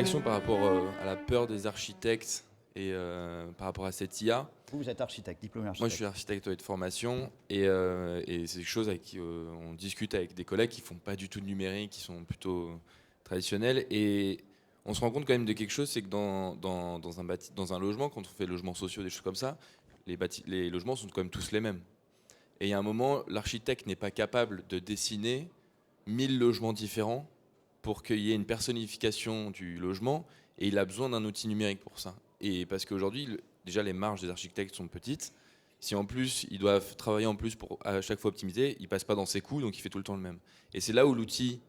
réaction par rapport à la peur des architectes et par rapport à cette IA. Vous êtes architecte, diplômé Moi, architecte. je suis architecte de formation et c'est quelque chose avec qui on discute avec des collègues qui font pas du tout de numérique, qui sont plutôt traditionnels. Et on se rend compte quand même de quelque chose, c'est que dans un logement, quand on fait logements sociaux, des choses comme ça, les logements sont quand même tous les mêmes. Et il y a un moment, l'architecte n'est pas capable de dessiner 1000 logements différents pour qu'il y ait une personnification du logement, et il a besoin d'un outil numérique pour ça. Et parce qu'aujourd'hui, déjà les marges des architectes sont petites. Si en plus ils doivent travailler en plus pour à chaque fois optimiser, il passe pas dans ses coûts, donc il fait tout le temps le même. Et c'est là où l'outil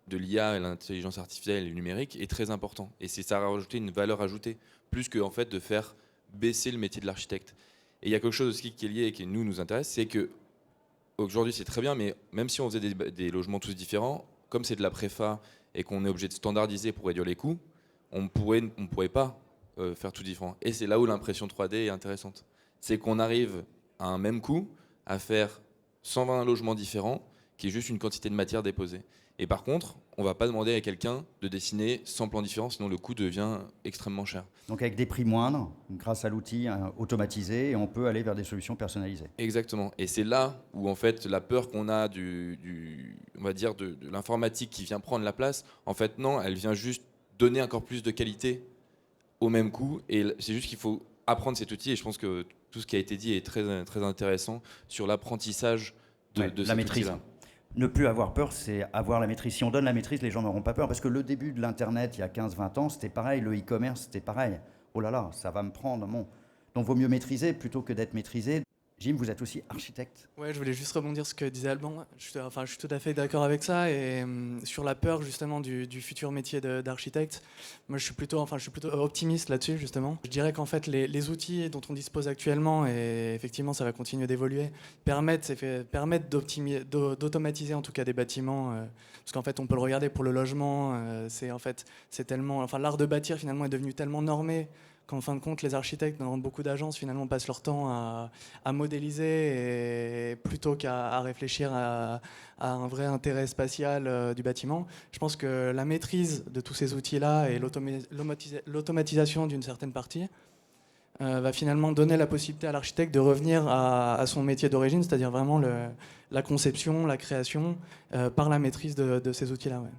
de l'IA, l'intelligence artificielle et le numérique est très important. Et c'est ça, rajouter une valeur ajoutée, plus que en fait de faire baisser le métier de l'architecte. Et il y a quelque chose aussi qui est lié et qui nous intéresse, c'est que aujourd'hui c'est très bien, mais même si on faisait des logements tous différents, comme c'est de la préfa et qu'on est obligé de standardiser pour réduire les coûts, on pourrait pas faire tout différent. Et c'est là où l'impression 3D est intéressante. C'est qu'on arrive à un même coût à faire 120 logements différents, qui est juste une quantité de matière déposée. Et par contre, on ne va pas demander à quelqu'un de dessiner 100 plans différents, sinon le coût devient extrêmement cher. Donc avec des prix moindres, grâce à l'outil automatisé, on peut aller vers des solutions personnalisées. Exactement. Et c'est là où en fait la peur qu'on a on va dire de l'informatique qui vient prendre la place, en fait non, elle vient juste donner encore plus de qualité au même coût. Et c'est juste qu'il faut apprendre cet outil. Et je pense que tout ce qui a été dit est très, très intéressant sur l'apprentissage de la cet maîtrise. outil-là. Ne plus avoir peur, c'est avoir la maîtrise. Si on donne la maîtrise, les gens n'auront pas peur. Parce que le début de l'Internet, il y a 15-20 ans, c'était pareil. Le e-commerce, c'était pareil. Oh là là, ça va me prendre. Bon. Donc, vaut mieux maîtriser plutôt que d'être maîtrisé. Jim, vous êtes aussi architecte. Ouais, je voulais juste rebondir sur ce que disait Alban. Je suis tout à fait d'accord avec ça. Et sur la peur justement du futur métier d'architecte, moi je suis plutôt optimiste là-dessus justement. Je dirais qu'en fait les outils dont on dispose actuellement, et effectivement ça va continuer d'évoluer, permettent d'automatiser en tout cas des bâtiments. Parce qu'en fait on peut le regarder pour le logement. C'est tellement, enfin l'art de bâtir finalement est devenu tellement normé qu'en fin de compte, les architectes dans beaucoup d'agences finalement passent leur temps à modéliser et plutôt qu'à réfléchir à un vrai intérêt spatial du bâtiment. Je pense que la maîtrise de tous ces outils-là et l'automatisation d'une certaine partie va finalement donner la possibilité à l'architecte de revenir à son métier d'origine, c'est-à-dire vraiment la conception, la création, par la maîtrise de ces outils-là. Ouais.